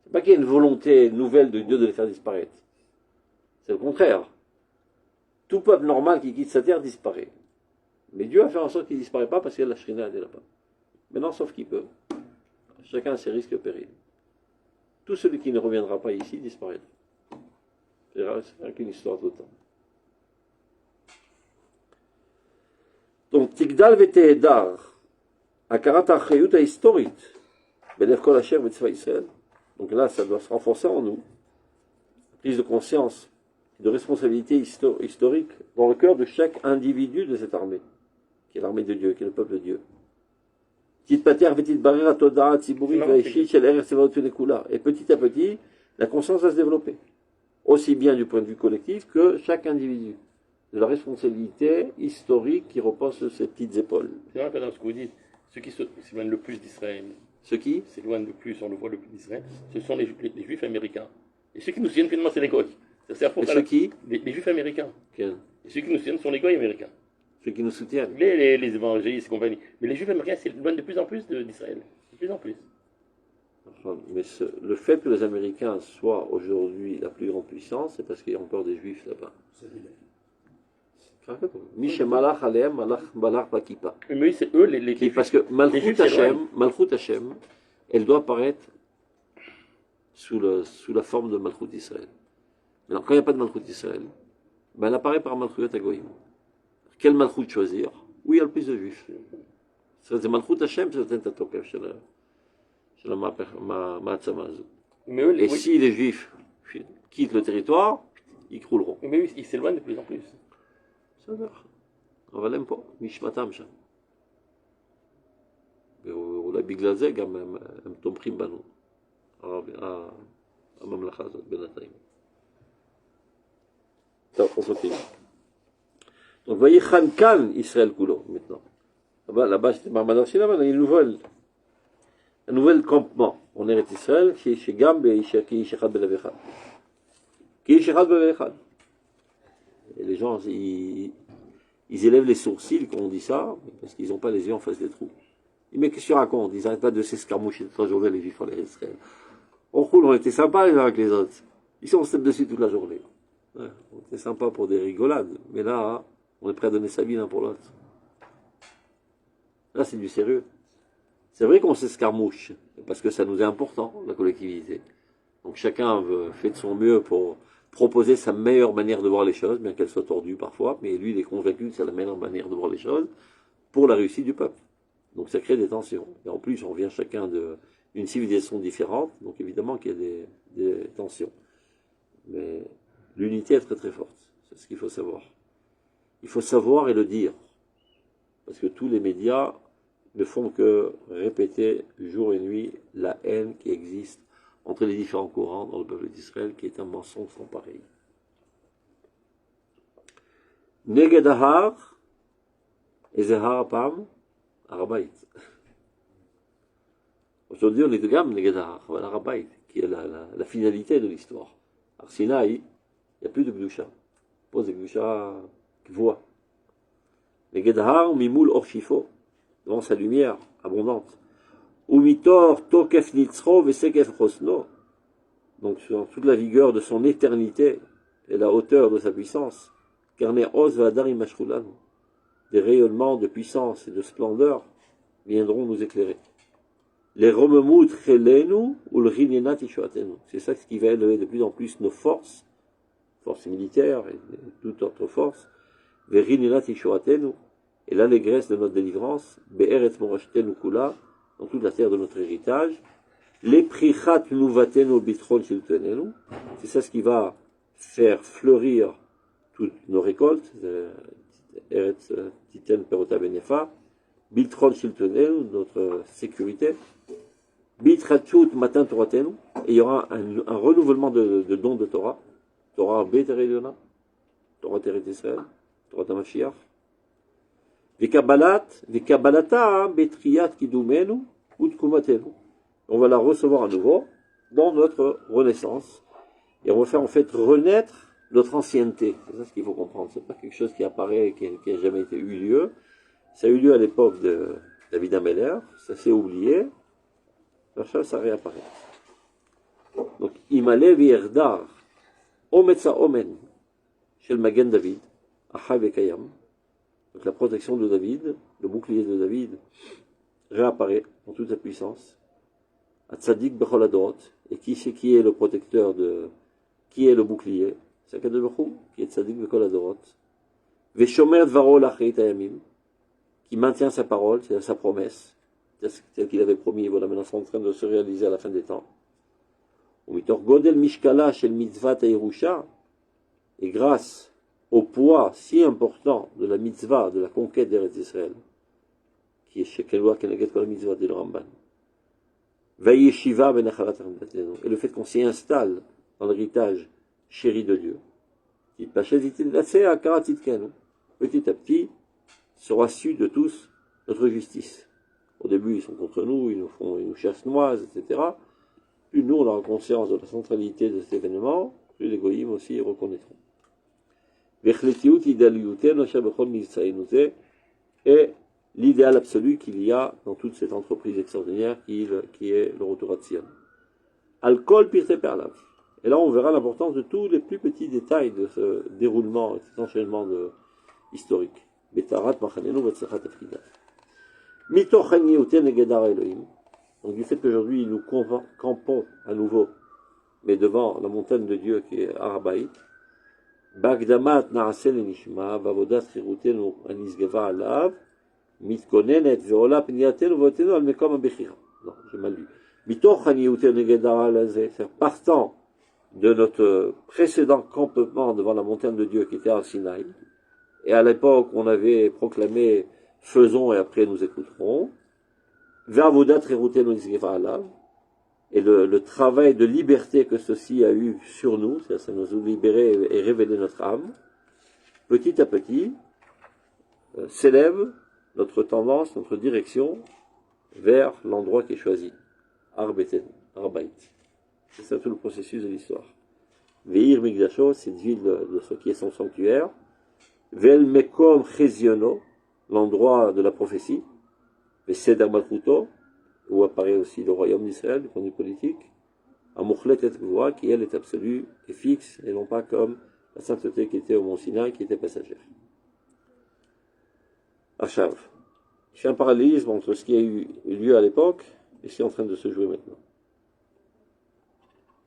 C'est pas qu'il y a une volonté nouvelle de Dieu de les faire disparaître. C'est le contraire. Tout peuple normal qui quitte sa terre disparaît. Mais Dieu a fait en sorte qu'il ne disparaît pas parce que la Shrina est là-bas. Maintenant, sauf qu'il peut. chacun a ses risques et périls. Tout celui qui ne reviendra pas ici disparaîtra. C'est qu'une histoire de temps. Donc, Tigdal Veteedar, Akarat Achayut historique, Belev Kol Asher Vetzva Israël. Donc là, ça doit se renforcer en nous. Prise de conscience, de responsabilité historique dans le cœur de chaque individu de cette armée, qui est l'armée de Dieu, qui est le peuple de Dieu. Et petit à petit, la conscience va se développer, aussi bien du point de vue collectif que chaque individu, de la responsabilité historique qui repose sur ses petites épaules. C'est vrai, ce que vous dites, ceux qui s'éloignent le plus d'Israël, ceux qui s'éloignent le plus, on le voit le plus d'Israël, ce sont les Juifs américains. Et ceux qui nous soutiennent finalement, c'est les Goïs. Et ceux qui les Juifs américains. Et ceux qui nous soutiennent sont les Goïs américains. Ceux qui nous soutiennent. Les évangélistes et compagnie. Mais les Juifs américains s'éloignent de plus en plus d'Israël. De plus en plus. Mais le fait que les Américains soient aujourd'hui la plus grande puissance, c'est parce qu'il y a encore des Juifs là-bas. Mais c'est eux les parce que Malchut Hashem, elle doit apparaître sous la forme de Malchut Israël. Alors quand il n'y a pas de Malchut Israël, ben elle apparaît par Malchut Hagoyim. Quel Malchut choisir? Où il y a le plus de Juifs? C'est Malchut Hashem, c'est un tatokef chez la Ma'atzama Azou. Et si les Juifs quittent le territoire, ils crouleront. Mais oui, ils s'éloignent de plus en plus. אבל הם פה, משמתם שם. ואולי בגלל זה גם הם תומכים בנו, הממלכה הזאת בינתיים. טוב, on continue. Donc, voyez, Khankan, Israël Koulo, maintenant. Là-bas, c'était Marmada Shila, mais il y a un nouvel campement. On est Israël, chez Gam, qui est Shechad Belevechad. Qui est Shechad Belevechad. Et les gens, ils élèvent les sourcils quand on dit ça, parce qu'ils n'ont pas les yeux en face des trous. Mais qu'est-ce qu'ils racontent? Ils n'arrêtent pas de s'escarmoucher toute la journée, les Juifs en Israël. On roule, on était sympas les uns avec les autres. Ici, on se tape dessus toute la journée. Ouais, on était sympas pour des rigolades, mais là, on est prêt à donner sa vie l'un pour l'autre. Là, c'est du sérieux. C'est vrai qu'on s'escarmouche, parce que ça nous est important, la collectivité. Donc chacun fait de son mieux pour proposer sa meilleure manière de voir les choses, bien qu'elle soit tordue parfois, mais lui, il est convaincu que c'est la meilleure manière de voir les choses pour la réussite du peuple. Donc ça crée des tensions. Et en plus, on vient chacun d'une civilisation différente, donc évidemment qu'il y a des tensions. Mais l'unité est très très forte, c'est ce qu'il faut savoir. Il faut savoir et le dire, parce que tous les médias ne font que répéter jour et nuit la haine qui existe entre les différents courants dans le peuple d'Israël, qui est un mensonge sans pareil. Negedahar, et Zehar Pam, Arabaït. Aujourd'hui, on est de gamme Negedahar, l'Arabaït, qui est la finalité de l'histoire. Arsinaï, il n'y a plus de Gdusha. Pose de Gdusha voix. Negedahar, Mimoul Orshifo, devant sa lumière abondante. Umitor tokef nitzro vesekef chosno, donc sur toute la vigueur de son éternité et la hauteur de sa puissance, karne os vadar imashrulan, des rayonnements de puissance et de splendeur viendront nous éclairer. Les romemut chelenu ou le rinenat ishoatenu, c'est ça ce qui va élever de plus en plus nos forces militaires et toute autre force, les rinenat ishoatenu, et l'allégresse de notre délivrance, be'eretz morashtenu kula, dans toute la terre de notre héritage, les prichat nuvatenu bitron shiltenenu, c'est ça ce qui va faire fleurir toutes nos récoltes, eretz titen perota benefa, bitron shiltenenu, notre sécurité, bitratchut matin toratenu, et il y aura un renouvellement de dons de Torah, Torah be'tereliona, Torah Teret Israël, Torah Tamashiach, V'kabbalata betriyat kidumenu utkumatenu. On va la recevoir à nouveau dans notre renaissance et on va faire en fait renaître notre ancienneté. C'est ça ce qu'il faut comprendre. C'est pas quelque chose qui apparaît et qui n'a jamais été eu lieu. Ça a eu lieu à l'époque de David Ameller, ça s'est oublié. Ça réapparaît. Donc imale v'yerdar ometza omen shel magen David achai v'kayam. Donc la protection de David, le bouclier de David, réapparaît en toute sa puissance. Atzadik Bechol Adorot. Et qui est le protecteur qui est le bouclier? C'est Akadosh Baruch Hu, qui est Tzadik Bechol Adorot. Veshomer Dvaro Lachreit Hayamim, qui maintient sa parole, c'est-à-dire sa promesse, tel qu'il avait promis, voilà, maintenant c'est en train de se réaliser à la fin des temps. Umitor Godel Mishkala Shel Mitzvat Yerusha, et grâce au poids si important de la mitzvah, de la conquête d'Eretz Israël, qui est chez Kelwa Keneget Kol Mitzvah de Ramban, Vayeshiva Ben Achalat Ramdatenu, et le fait qu'on s'y installe dans l'héritage chéri de Dieu, petit à petit, sera su de tous notre justice. Au début, ils sont contre nous, ils nous chassent noises, etc. Plus nous, on aura conscience de la centralité de cet événement, plus les goïms aussi reconnaîtront. Et l'idéal absolu qu'il y a dans toute cette entreprise extraordinaire qui est le retour à Tzion. Alcool pirte perlav. Et là, on verra l'importance de tous les plus petits détails de ce déroulement, de cet enchaînement historique. Betarat machanenu v'tzechat afkida. Mitoch haniyoten negedar Elohim. Donc du fait qu'aujourd'hui nous campons à nouveau, mais devant la montagne de Dieu qui est Arabaït, Bagdamat naaseh lenishma vavodat chirutenu anisgeva alav mitkonenet veola pniyatenu votenu al mekom habechira. Non, j'ai mal lu. Mitoch haniyoten negedar alazeh, c'est partant de notre précédent campement devant la montagne de Dieu qui était à Sinaï, et à l'époque on avait proclamé faisons et après nous écouterons, et le travail de liberté que ceci a eu sur nous, c'est-à-dire ça nous a libéré et révélé notre âme, petit à petit s'élève notre tendance, notre direction vers l'endroit qui est choisi, Arbait. C'est ça tout le processus de l'histoire. Veir Migdasho, cette ville de ce qui est son sanctuaire. Vel Mekom Cheziono, l'endroit de la prophétie. Veseder Malchuto, où apparaît aussi le royaume d'Israël, du point de vue politique. Amuchlet et Gvoa, qui elle est absolue et fixe, et non pas comme la sainteté qui était au Mont Sinaï, qui était passagère. Achav. Je fais un parallélisme entre ce qui a eu lieu à l'époque et ce qui est en train de se jouer maintenant.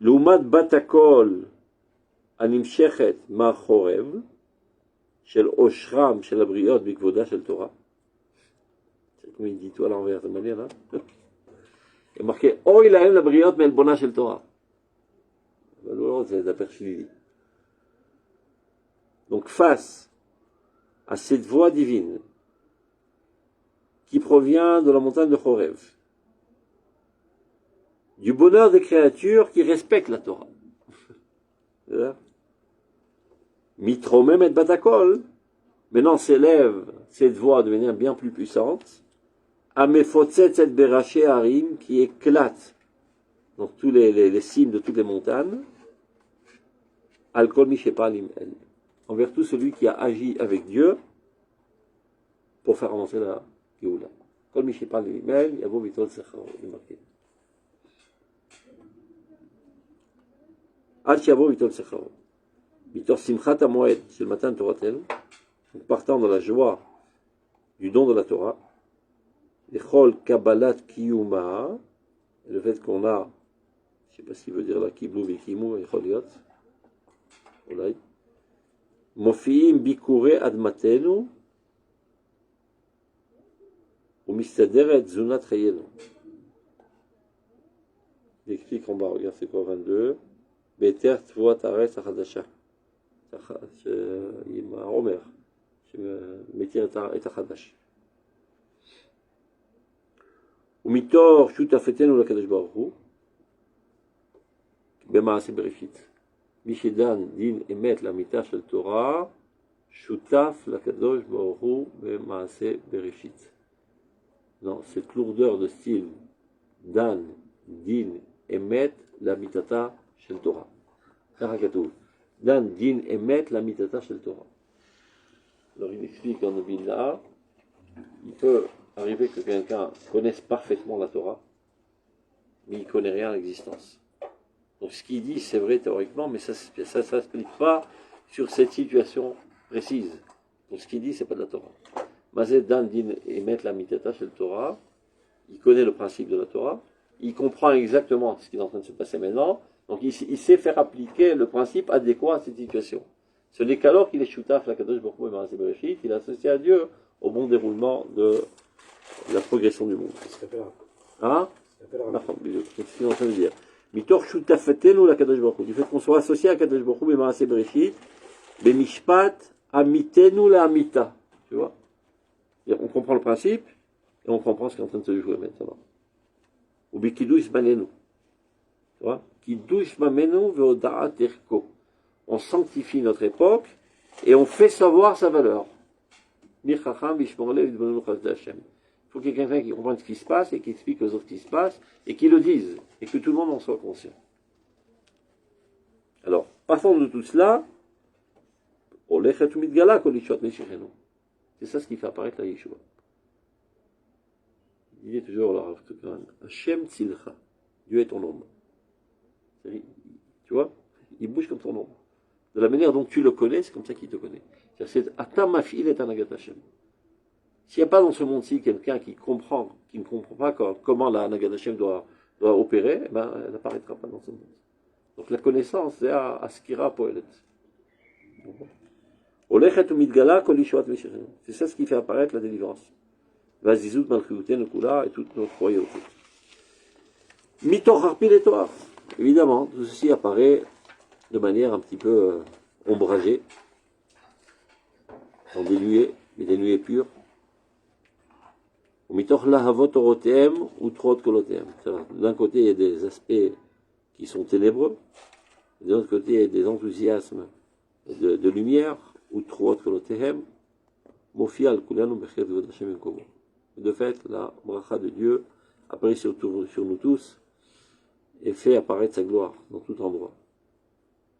L'Umad Batakol Animshechet Mar Chorev Shel Oshram Shel Abriot Bikvoda Shel Torah. C'est comme il dit tout à l'envers de manière là. Il y a marqué Oy Lahem la Briot Melbona Shel Torah. C'est aperçu. Donc face à cette voix divine qui provient de la montagne de Chorev, du bonheur des créatures qui respectent la Torah. Mitromem et Batakol, maintenant s'élève cette voix de manière bien plus puissante, Amefotset et Beraché Harim, qui éclate dans tous les cimes de toutes les montagnes, Al-Kol Mishepalim El, envers tout celui qui a agi avec Dieu pour faire avancer la Géoula. Kol Mishepalim El, Yavo Vitol Secharo, il est marqué. Al Shiavo Vitol Secharo. Vitor Simchat Amoed, c'est le matin de Toratel, partant de la joie du don de la Torah, Echol Kabbalat Kiyuma, le fait qu'on a, je ne sais pas ce qu'il veut dire là, Kiblu Vikimu, Echoliot, Olay, Mofiim Bikure Admatenu, Umistaderet Zunat Chayenu. Il explique en bas, regarde c'est quoi 22, Beter Tvoat Ares Achadasha. עם העומר שמתיר את החדש. ומתור שותפתנו לקדוש ברוך הוא במעשה בראשית. מי שדן דין אמת לאמיתה של תורה שותף לקדוש ברוך הוא במעשה בראשית. Non, cette lourdeur de style דן דין אמת לאמיתתה של תורה. ככה כתוב. Dan din emet la mitata shel Torah. Alors il explique dans le Vilna, il peut arriver que quelqu'un connaisse parfaitement la Torah, mais il ne connaît rien à l'existence. Donc ce qu'il dit, c'est vrai théoriquement, mais ça ne s'applique pas sur cette situation précise. Donc ce qu'il dit, ce n'est pas de la Torah. Mazé dan din emet la mitata shel Torah, il connaît le principe de la Torah, il comprend exactement ce qui est en train de se passer maintenant, donc il sait faire appliquer le principe adéquat à cette situation. Ce n'est qu'alors qu'il est choutaf la Kadosh Baruch Hu et Maaseh Bereshit, il est associé à Dieu au bon déroulement de la progression du monde. Ça s'appelle Hein? C'est ce qu'il est en train de dire. Mitor choutafetenu la Kadosh Baruch Hu, du fait qu'on soit associé à Kadosh Baruch Hu et Maaseh Bereshit, bemishpat amitenu la amita. Tu vois? On comprend le principe et on comprend ce qui est en train de se jouer maintenant. Ou bikidush manenu. Tu vois? Kidush mamenu ve'odaat erko. On sanctifie notre époque et on fait savoir sa valeur. Il faut qu'il y ait quelqu'un qui comprenne ce qui se passe et qui explique aux autres ce qui se passe et qui le dise et que tout le monde en soit conscient. Alors, partant de tout cela, c'est ça ce qui fait apparaître la Yeshua. Il dit toujours là, Hashem Tzilcha, Dieu est ton ombre. Tu vois, il bouge comme ton ombre. De la manière dont tu le connais, c'est comme ça qu'il te connaît. C'est Atamafil et Anagat Hashem. S'il n'y a pas dans ce monde-ci quelqu'un qui ne comprend pas comment la Anagat Hashem doit opérer, eh ben, elle n'apparaîtra pas dans ce monde. Donc la connaissance, c'est Askira Poelet. C'est ça ce qui fait apparaître la délivrance. Vazizut Malchutenu Kula et toute notre royauté. Mitoch Harpil et Toar. Évidemment, tout ceci apparaît de manière un petit peu ombragée, dans des nuées, mais des nuées pures. D'un côté, il y a des aspects qui sont ténébreux, de l'autre côté, il y a des enthousiasmes de lumière, de fait, la bracha de Dieu apparaît sur nous tous et fait apparaître sa gloire dans tout endroit.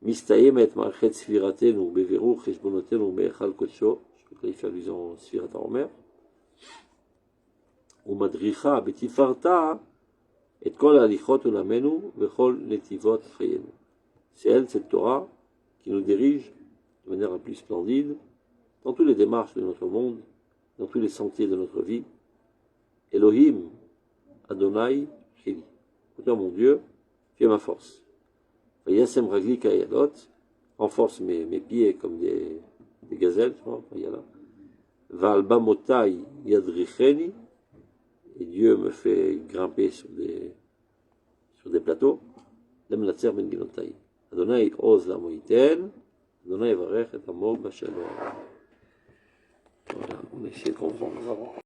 Mistayemet ma'achet sfiratenu beveru cheshbonotenu be'echal kodsho, je crois qu'il fait allusion à Sfirat HaOmer, ou madricha betifarta et kol alichot ulamenu vechol netivot chayenu. C'est elle, cette Torah, qui nous dirige de manière la plus splendide dans toutes les démarches de notre monde, dans tous les sentiers de notre vie. Elohim, Adonai, Chili. Toi, mon Dieu, tu es ma force. Yasem Ragli Kayadot, renforce mes pieds comme des gazelles, tu vois, Valba Motai Yadricheni, et Dieu me fait grimper sur des plateaux. Lem Latzer Ben Gilotai. Adonai Oz la Moïten, Adonai Varech et Amor Bachalor. Voilà, on essaie de comprendre.